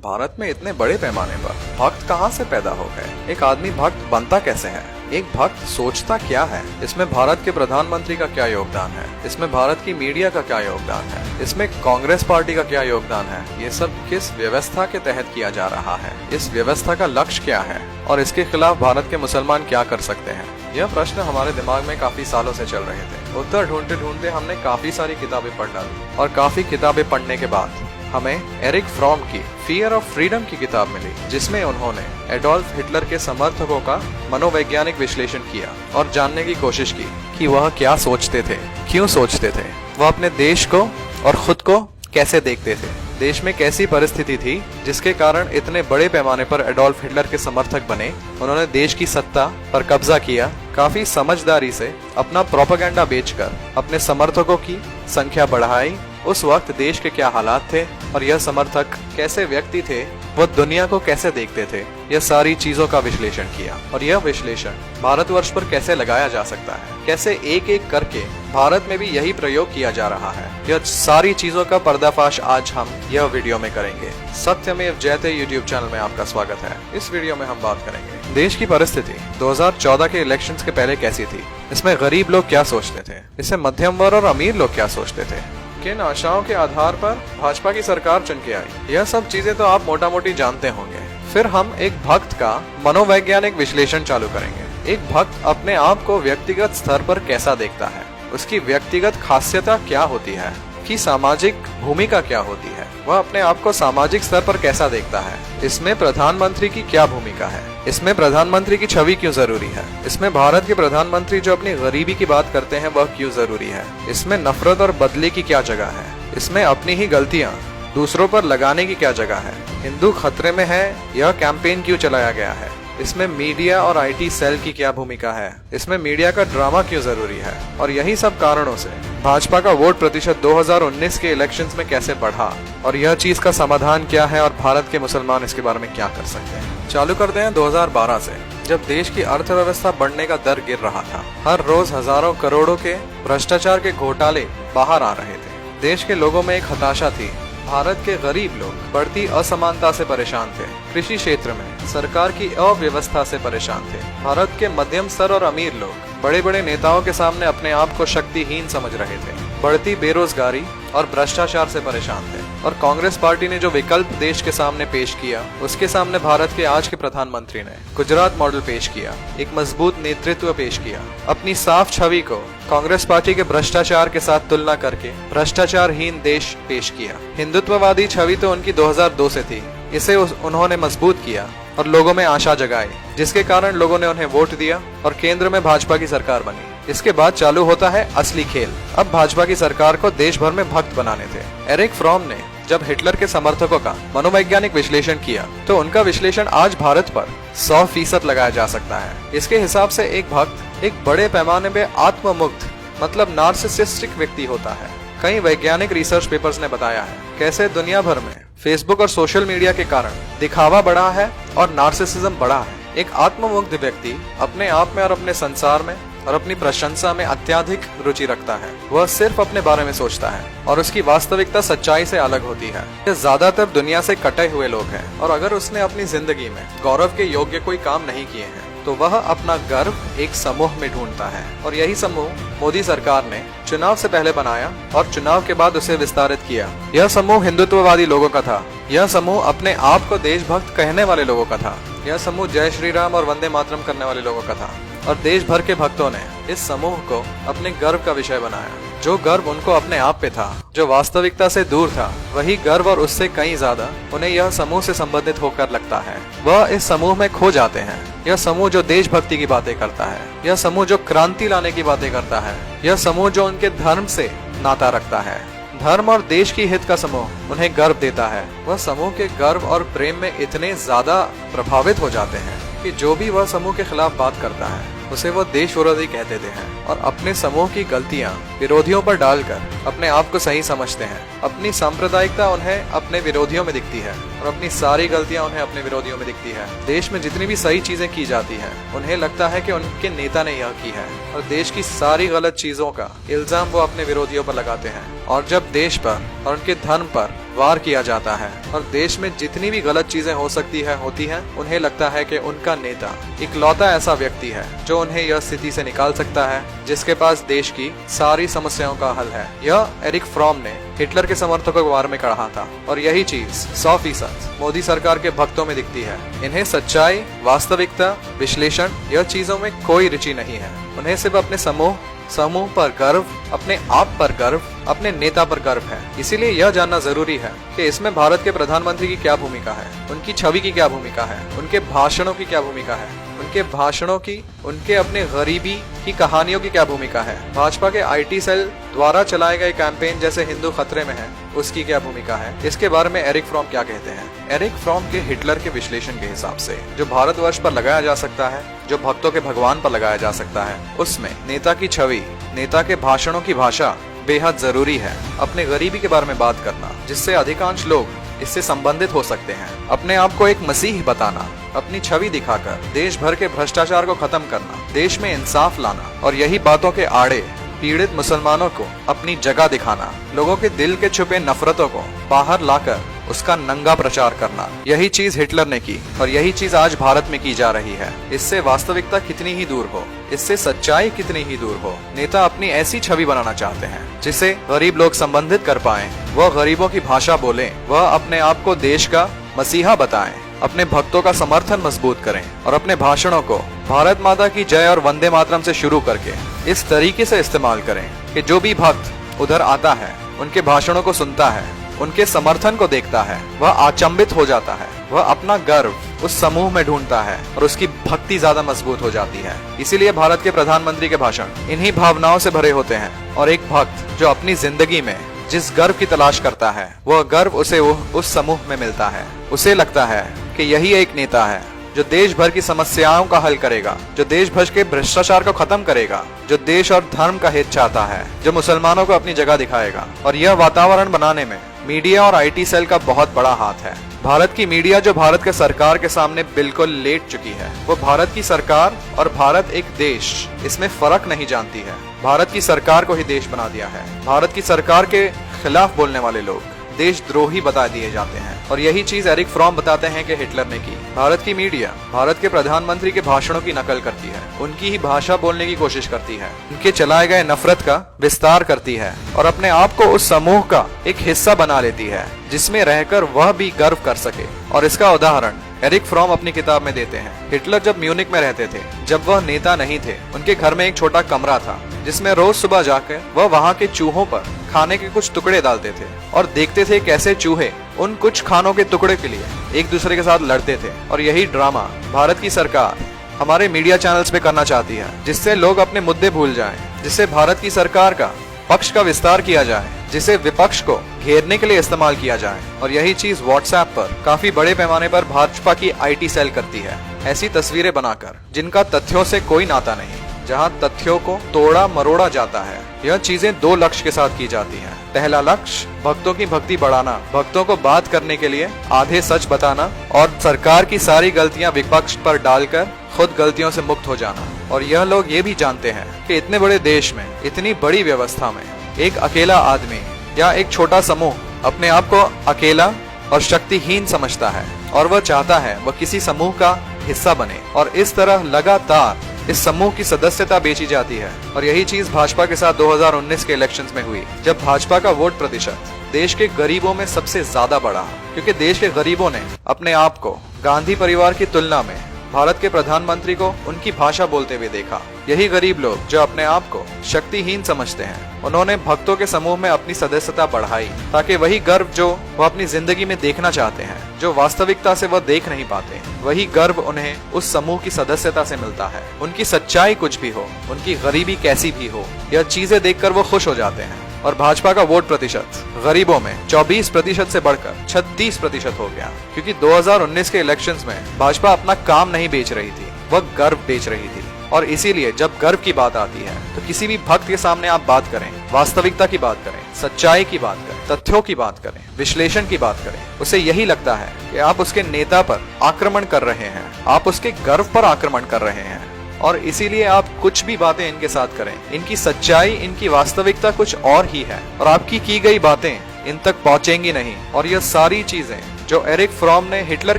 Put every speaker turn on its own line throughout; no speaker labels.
भारत में इतने बड़े पैमाने पर भक्त कहाँ से पैदा हो गए? एक आदमी भक्त बनता कैसे है? एक भक्त सोचता क्या है? इसमें भारत के प्रधानमंत्री का क्या योगदान है? इसमें भारत की मीडिया का क्या योगदान है? इसमें कांग्रेस पार्टी का क्या योगदान है? ये सब किस व्यवस्था के तहत किया जा रहा है? इस व्यवस्था का लक्ष्य क्या है और इसके खिलाफ भारत के मुसलमान क्या कर सकते हैं? यह प्रश्न हमारे दिमाग में काफी सालों से चल रहे थे। उत्तर ढूंढते ढूंढते हमने काफी सारी किताबें पढ़ डाली और काफी किताबें पढ़ने के बाद हमें एरिक फ्रॉम की फियर ऑफ फ्रीडम की किताब मिली, जिसमें उन्होंने एडोल्फ हिटलर के समर्थकों का मनोवैज्ञानिक विश्लेषण किया और जानने की कोशिश की कि वह क्या सोचते थे, क्यों सोचते थे, वह अपने देश को और खुद को कैसे देखते थे, देश में कैसी परिस्थिति थी जिसके कारण इतने बड़े पैमाने पर एडोल्फ हिटलर के समर्थक बने। उन्होंने देश की सत्ता पर कब्जा किया, काफी समझदारी से अपना प्रोपेगेंडा बेचकर अपने समर्थकों की संख्या बढ़ाई। उस वक्त देश के क्या हालात थे और यह समर्थक कैसे व्यक्ति थे, वह दुनिया को कैसे देखते थे, यह सारी चीजों का विश्लेषण किया। और यह विश्लेषण भारतवर्ष पर कैसे लगाया जा सकता है, कैसे एक एक करके भारत में भी यही प्रयोग किया जा रहा है, यह सारी चीजों का पर्दाफाश आज हम यह वीडियो में करेंगे। सत्यमेव जयते यूट्यूब चैनल में आपका स्वागत है। इस वीडियो में हम बात करेंगे देश की परिस्थिति 2014 के इलेक्शंस के पहले कैसी थी, इसमें गरीब लोग क्या सोचते थे, इससे मध्यम वर्ग और अमीर लोग क्या सोचते थे, किन आशाओं के आधार पर भाजपा की सरकार चुन के आई। यह सब चीजें तो आप मोटा मोटी जानते होंगे। फिर हम एक भक्त का मनोवैज्ञानिक विश्लेषण चालू करेंगे। एक भक्त अपने आप को व्यक्तिगत स्तर पर कैसा देखता है, उसकी व्यक्तिगत खासियत क्या होती है, की सामाजिक भूमिका क्या होती है, वह अपने आप को सामाजिक स्तर पर कैसा देखता है, इसमें प्रधानमंत्री की क्या भूमिका है, इसमें प्रधानमंत्री की छवि क्यों जरूरी है, इसमें भारत के प्रधानमंत्री जो अपनी गरीबी की बात करते हैं वह क्यों जरूरी है, इसमें नफरत और बदले की क्या जगह है, इसमें अपनी ही गलतियां दूसरों पर लगाने की क्या जगह है, हिंदू खतरे में है यह कैंपेन क्यों चलाया गया है, इसमें मीडिया और आईटी सेल की क्या भूमिका है, इसमें मीडिया का ड्रामा क्यों जरूरी है। और यही सब कारणों से भाजपा का वोट प्रतिशत 2019 के इलेक्शंस में कैसे बढ़ा और यह चीज का समाधान क्या है और भारत के मुसलमान इसके बारे में क्या कर सकते हैं। चालू करते हैं 2012 से, जब देश की अर्थव्यवस्था बढ़ने का दर गिर रहा था। हर रोज हजारों करोड़ों के भ्रष्टाचार के घोटाले बाहर आ रहे थे। देश के लोगों में एक हताशा थी। भारत के गरीब लोग बढ़ती असमानता से परेशान थे। कृषि क्षेत्र में सरकार की अव्यवस्था से परेशान थे। भारत के मध्यम स्तर और अमीर लोग बड़े बड़े नेताओं के सामने अपने आप को शक्तिहीन समझ रहे थे। बढ़ती बेरोजगारी और भ्रष्टाचार से परेशान थे। और कांग्रेस पार्टी ने जो विकल्प देश के सामने पेश किया, उसके सामने भारत के आज के प्रधानमंत्री ने गुजरात मॉडल पेश किया, एक मजबूत नेतृत्व पेश किया। अपनी साफ छवि को कांग्रेस पार्टी के भ्रष्टाचार के साथ तुलना करके भ्रष्टाचारहीन देश पेश किया। हिंदुत्ववादी छवि तो उनकी 2002 से थी, इसे उन्होंने मजबूत किया और लोगों में आशा जगाई, जिसके कारण लोगों ने उन्हें वोट दिया और केंद्र में भाजपा की सरकार बनी। इसके बाद चालू होता है असली खेल। अब भाजपा की सरकार को देश भर में भक्त बनाने थे। एरिक फ्रॉम ने जब हिटलर के समर्थकों का मनोवैज्ञानिक विश्लेषण किया तो उनका विश्लेषण आज भारत पर 100% लगाया जा सकता है। इसके हिसाब से एक भक्त एक बड़े पैमाने पे आत्ममुग्ध मतलब नार्सिसिस्टिक व्यक्ति होता है। कई वैज्ञानिक रिसर्च पेपर्स ने बताया है कैसे दुनिया भर में फेसबुक और सोशल मीडिया के कारण दिखावा बढ़ा है और नार्सिसिज्म बढ़ा है। एक आत्ममुग्ध व्यक्ति अपने आप में और अपने संसार में और अपनी प्रशंसा में अत्यधिक रुचि रखता है। वह सिर्फ अपने बारे में सोचता है और उसकी वास्तविकता सच्चाई से अलग होती है। ये ज्यादातर दुनिया से कटे हुए लोग हैं और अगर उसने अपनी जिंदगी में गौरव के योग्य कोई काम नहीं किए हैं तो वह अपना गर्व एक समूह में ढूंढता है। और यही समूह मोदी सरकार ने चुनाव से पहले बनाया और चुनाव के बाद उसे विस्तारित किया। यह समूह हिंदुत्ववादी लोगों का था। यह समूह अपने आप को देशभक्त कहने वाले लोगों का था। यह समूह जय श्री राम और वंदे मातरम करने वाले लोगों का था। और देश भर के भक्तों ने इस समूह को अपने गर्व का विषय बनाया। जो गर्व उनको अपने आप पे था, जो वास्तविकता से दूर था, वही गर्व और उससे कहीं ज्यादा उन्हें यह समूह से संबंधित होकर लगता है। वह इस समूह में खो जाते हैं। यह समूह जो देशभक्ति की बातें करता है, यह समूह जो क्रांति लाने की बातें करता है, यह समूह जो उनके धर्म से नाता रखता है, धर्म और देश की हित का समूह उन्हें गर्व देता है। वह समूह के गर्व और प्रेम में इतने ज्यादा प्रभावित हो जाते हैं कि जो भी वह समूह के खिलाफ बात करता है उसे वो देश विरोधी कह देते हैं और अपने समूह की गलतियां विरोधियों पर डालकर अपने आप को सही समझते हैं। अपनी सांप्रदायिकता उन्हें अपने विरोधियों में दिखती है और अपनी सारी गलतियां उन्हें अपने विरोधियों में दिखती है। देश में जितनी भी सही चीजें की जाती हैं उन्हें लगता है कि उनके नेता ने यह की है और देश की सारी गलत चीजों का इल्जाम वो अपने विरोधियों पर लगाते हैं और जब देश पर और उनके धर्म पर वार किया जाता है और देश में जितनी भी गलत चीजें हो सकती है होती हैं, उन्हें लगता है कि उनका नेता इकलौता ऐसा व्यक्ति है जो उन्हें यह स्थिति से निकाल सकता है, जिसके पास देश की सारी समस्याओं का हल है। यह एरिक फ्रॉम ने हिटलर के समर्थकों के बारे में कहा था और यही चीज 100% मोदी सरकार के भक्तों में दिखती है। इन्हें सच्चाई, वास्तविकता, विश्लेषण, यह चीजों में कोई रुचि नहीं है। उन्हें सिर्फ अपने समूह पर गर्व, अपने आप पर गर्व, अपने नेता पर गर्व है। इसीलिए यह जानना जरूरी है कि इसमें भारत के प्रधानमंत्री की क्या भूमिका है, उनकी छवि की क्या भूमिका है, उनके भाषणों की क्या भूमिका है, उनके भाषणों की, उनके अपने गरीबी की कहानियों की क्या भूमिका है, भाजपा के IT सेल द्वारा चलाए गए कैंपेन जैसे हिंदू खतरे में है उसकी क्या भूमिका है। इसके बारे में एरिक फ्रॉम क्या कहते हैं। एरिक फ्रॉम के हिटलर के विश्लेषण के हिसाब से जो भारतवर्ष पर लगाया जा सकता है, जो भक्तों के भगवान पर लगाया जा सकता है, उसमें नेता की छवि, नेता के भाषणों की भाषा बेहद जरूरी है। अपने गरीबी के बारे में बात करना, जिससे अधिकांश लोग इससे संबंधित हो सकते हैं। अपने आप को एक मसीह बताना, अपनी छवि दिखाकर देश भर के भ्रष्टाचार को खत्म करना, देश में इंसाफ लाना और यही बातों के आड़े पीड़ित मुसलमानों को अपनी जगह दिखाना, लोगों के दिल के छुपे नफरतों को बाहर लाकर उसका नंगा प्रचार करना, यही चीज हिटलर ने की और यही चीज आज भारत में की जा रही है। इससे वास्तविकता कितनी ही दूर हो, इससे सच्चाई कितनी ही दूर हो, नेता अपनी ऐसी छवि बनाना चाहते हैं जिसे गरीब लोग संबंधित कर पाएं, वह गरीबों की भाषा बोलें, वह अपने आप को देश का मसीहा बताएं, अपने भक्तों का समर्थन मजबूत करें और अपने भाषणों को भारत माता की जय और वंदे मातरम से शुरू करके इस तरीके से इस्तेमाल करें कि जो भी भक्त उधर आता है, उनके भाषणों को सुनता है, उनके समर्थन को देखता है, वह अचंभित हो जाता है, वह अपना गर्व उस समूह में ढूंढता है और उसकी भक्ति ज्यादा मजबूत हो जाती है। इसीलिए भारत के प्रधानमंत्री के भाषण इन्हीं भावनाओं से भरे होते हैं और एक भक्त जो अपनी जिंदगी में जिस गर्व की तलाश करता है, वह गर्व उसे उस समूह में मिलता है। उसे लगता है कि यही एक नेता है जो देश भर की समस्याओं का हल करेगा, जो देश भर के भ्रष्टाचार को खत्म करेगा, जो देश और धर्म का हित चाहता है, जो मुसलमानों को अपनी जगह दिखाएगा। और यह वातावरण बनाने में मीडिया और IT सेल का बहुत बड़ा हाथ है। भारत की मीडिया जो भारत के सरकार के सामने बिल्कुल लेट चुकी है, वो भारत की सरकार और भारत एक देश, इसमें फर्क नहीं जानती है। भारत की सरकार को ही देश बना दिया है। भारत की सरकार के खिलाफ बोलने वाले लोग देशद्रोही बता दिए जाते हैं और यही चीज एरिक फ्रॉम बताते हैं कि हिटलर ने की। भारत की मीडिया भारत के प्रधानमंत्री के भाषणों की नकल करती है, उनकी ही भाषा बोलने की कोशिश करती है, उनके चलाए गए नफरत का विस्तार करती है और अपने आप को उस समूह का एक हिस्सा बना लेती है जिसमें रहकर वह भी गर्व कर सके। और इसका उदाहरण एरिक फ्रॉम अपनी किताब में देते हैं। हिटलर जब म्यूनिक में रहते थे, जब वह नेता नहीं थे, उनके घर में एक छोटा कमरा था जिसमें रोज सुबह जाकर वह वहाँ के चूहों पर खाने के कुछ टुकड़े डालते थे और देखते थे कैसे चूहे उन कुछ खानों के टुकड़े के लिए एक दूसरे के साथ लड़ते थे। और यही ड्रामा भारत की सरकार हमारे मीडिया चैनल्स पे करना चाहती है, जिससे लोग अपने मुद्दे भूल जाएं, जिससे भारत की सरकार का पक्ष का विस्तार किया जाए, जिसे विपक्ष को घेरने के लिए इस्तेमाल किया जाए। और यही चीज व्हाट्सएप पर काफी बड़े पैमाने पर भाजपा की IT सेल करती है, ऐसी तस्वीरें बनाकर जिनका तथ्यों से कोई नाता नहीं, जहां तथ्यों को तोड़ा मरोड़ा जाता है। यह चीजें दो लक्ष्य के साथ की जाती हैं। पहला लक्ष्य भक्तों की भक्ति बढ़ाना, भक्तों को बात करने के लिए आधे सच बताना और सरकार की सारी गलतियां विपक्ष पर डालकर खुद गलतियों से मुक्त हो जाना। और यह लोग ये भी जानते हैं कि इतने बड़े देश में, इतनी बड़ी व्यवस्था में एक अकेला आदमी या एक छोटा समूह अपने आप को अकेला और शक्तिहीन समझता है और वह चाहता है वह किसी समूह का हिस्सा बने और इस तरह लगातार इस समूह की सदस्यता बेची जाती है। और यही चीज भाजपा के साथ 2019 के इलेक्शंस में हुई, जब भाजपा का वोट प्रतिशत देश के गरीबों में सबसे ज्यादा बढ़ा, क्योंकि देश के गरीबों ने अपने आप को गांधी परिवार की तुलना में भारत के प्रधानमंत्री को उनकी भाषा बोलते हुए देखा। यही गरीब लोग जो अपने आप को शक्तिहीन समझते हैं, उन्होंने भक्तों के समूह में अपनी सदस्यता बढ़ाई, ताकि वही गर्व जो वह अपनी जिंदगी में देखना चाहते हैं, जो वास्तविकता से वह देख नहीं पाते, वही गर्व उन्हें उस समूह की सदस्यता से मिलता है। उनकी सच्चाई कुछ भी हो, उनकी गरीबी कैसी भी हो, यह चीजें देखकर वो खुश हो जाते हैं। और भाजपा का वोट प्रतिशत गरीबों में 24% से बढ़कर 36% हो गया, क्योंकि 2019 के इलेक्शंस में भाजपा अपना काम नहीं बेच रही थी, वह गर्व बेच रही थी। और इसीलिए जब गर्व की बात आती है तो किसी भी भक्त के सामने आप बात करें, वास्तविकता की बात करें, सच्चाई की बात करें, तथ्यों की बात करें, विश्लेषण की बात करें, उसे यही लगता है कि आप उसके नेता पर आक्रमण कर रहे हैं, आप उसके गर्व पर आक्रमण कर रहे हैं। और इसीलिए आप कुछ भी बातें इनके साथ करें, इनकी सच्चाई, इनकी वास्तविकता कुछ और ही है और आपकी की गई बातें इन तक पहुंचेंगी नहीं। और यह सारी चीजें जो एरिक फ्रॉम ने हिटलर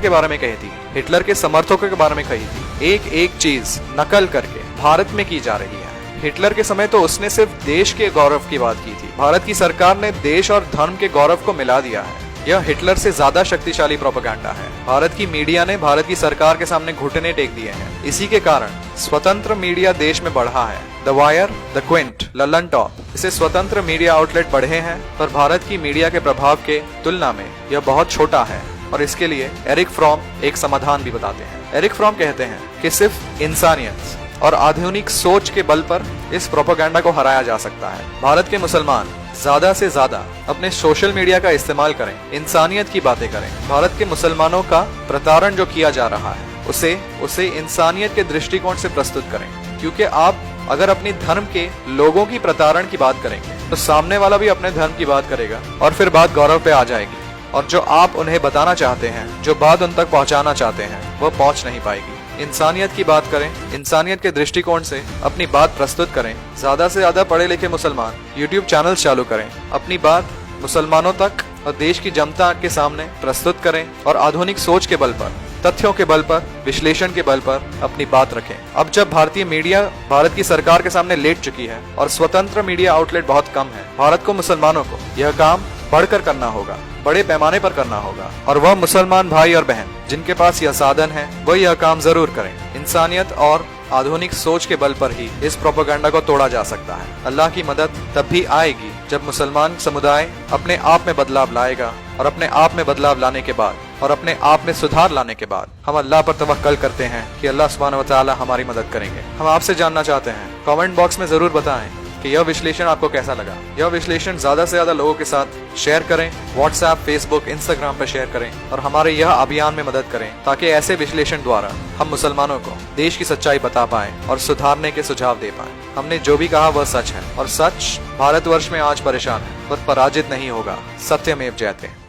के बारे में कही थी, हिटलर के समर्थकों के बारे में कही थी, एक एक चीज नकल करके भारत में की जा रही है। हिटलर के समय तो उसने सिर्फ देश के गौरव की बात की थी, भारत की सरकार ने देश और धर्म के गौरव को मिला दिया है। यह हिटलर से ज्यादा शक्तिशाली प्रोपेगेंडा है। भारत की मीडिया ने भारत की सरकार के सामने घुटने टेक दिए हैं। इसी के कारण स्वतंत्र मीडिया देश में बढ़ा है। The wire, the Quint, Lalan top, इसे स्वतंत्र मीडिया आउटलेट बढ़े हैं, पर भारत की मीडिया के प्रभाव के तुलना में यह बहुत छोटा है। और इसके लिए एरिक फ्रॉम एक समाधान भी बताते हैं। एरिक फ्रॉम कहते हैं कि सिर्फ इंसानियत और आधुनिक सोच के बल पर इस प्रोपेगेंडा को हराया जा सकता है। भारत के मुसलमान ज्यादा से ज्यादा अपने सोशल मीडिया का इस्तेमाल करें, इंसानियत की बातें करें। भारत के मुसलमानों का प्रताड़न जो किया जा रहा है उसे इंसानियत के दृष्टिकोण से प्रस्तुत करें, क्योंकि आप अगर अपने धर्म के लोगों की प्रताड़न की बात करेंगे तो सामने वाला भी अपने धर्म की बात करेगा और फिर बात गौरव पे आ जाएगी। और जो आप उन्हें बताना चाहते हैं, जो बात उन तक पहुंचाना चाहते हैं, वह पहुंच नहीं पाएगी। इंसानियत की बात करें, इंसानियत के दृष्टिकोण से अपनी बात प्रस्तुत करें। ज्यादा से ज्यादा पढ़े लिखे मुसलमान YouTube चैनल चालू करें, अपनी बात मुसलमानों तक और देश की जनता के सामने प्रस्तुत करें और आधुनिक सोच के बल पर, तथ्यों के बल पर, विश्लेषण के बल पर अपनी बात रखें। अब जब भारतीय मीडिया भारत की सरकार के सामने लेट चुकी है और स्वतंत्र मीडिया आउटलेट बहुत कम है, भारत को, मुसलमानों को यह काम बढ़कर करना होगा, बड़े पैमाने पर करना होगा। और वह मुसलमान भाई और बहन जिनके पास यह साधन है, वह यह काम जरूर करें। इंसानियत और आधुनिक सोच के बल पर ही इस प्रोपेगेंडा को तोड़ा जा सकता है। अल्लाह की मदद तब भी आएगी जब मुसलमान समुदाय अपने आप में बदलाव लाएगा, और अपने आप में बदलाव लाने के बाद और अपने आप में सुधार लाने के बाद हम अल्लाह पर तवक्कल करते हैं कि अल्लाह सुब्हानहू व तआला हमारी मदद करेंगे। हम आपसे जानना चाहते हैं, कमेंट बॉक्स में जरूर बताएं कि यह विश्लेषण आपको कैसा लगा। यह विश्लेषण ज्यादा से ज्यादा लोगों के साथ शेयर करें, व्हाट्सएप, फेसबुक, इंस्टाग्राम पर शेयर करें और हमारे यह अभियान में मदद करें, ताकि ऐसे विश्लेषण द्वारा हम मुसलमानों को देश की सच्चाई बता पाएं और सुधारने के सुझाव दे पाएं। हमने जो भी कहा वह सच है और सच भारतवर्ष में आज परेशान है, पर पराजित नहीं होगा। सत्यमेव जयते।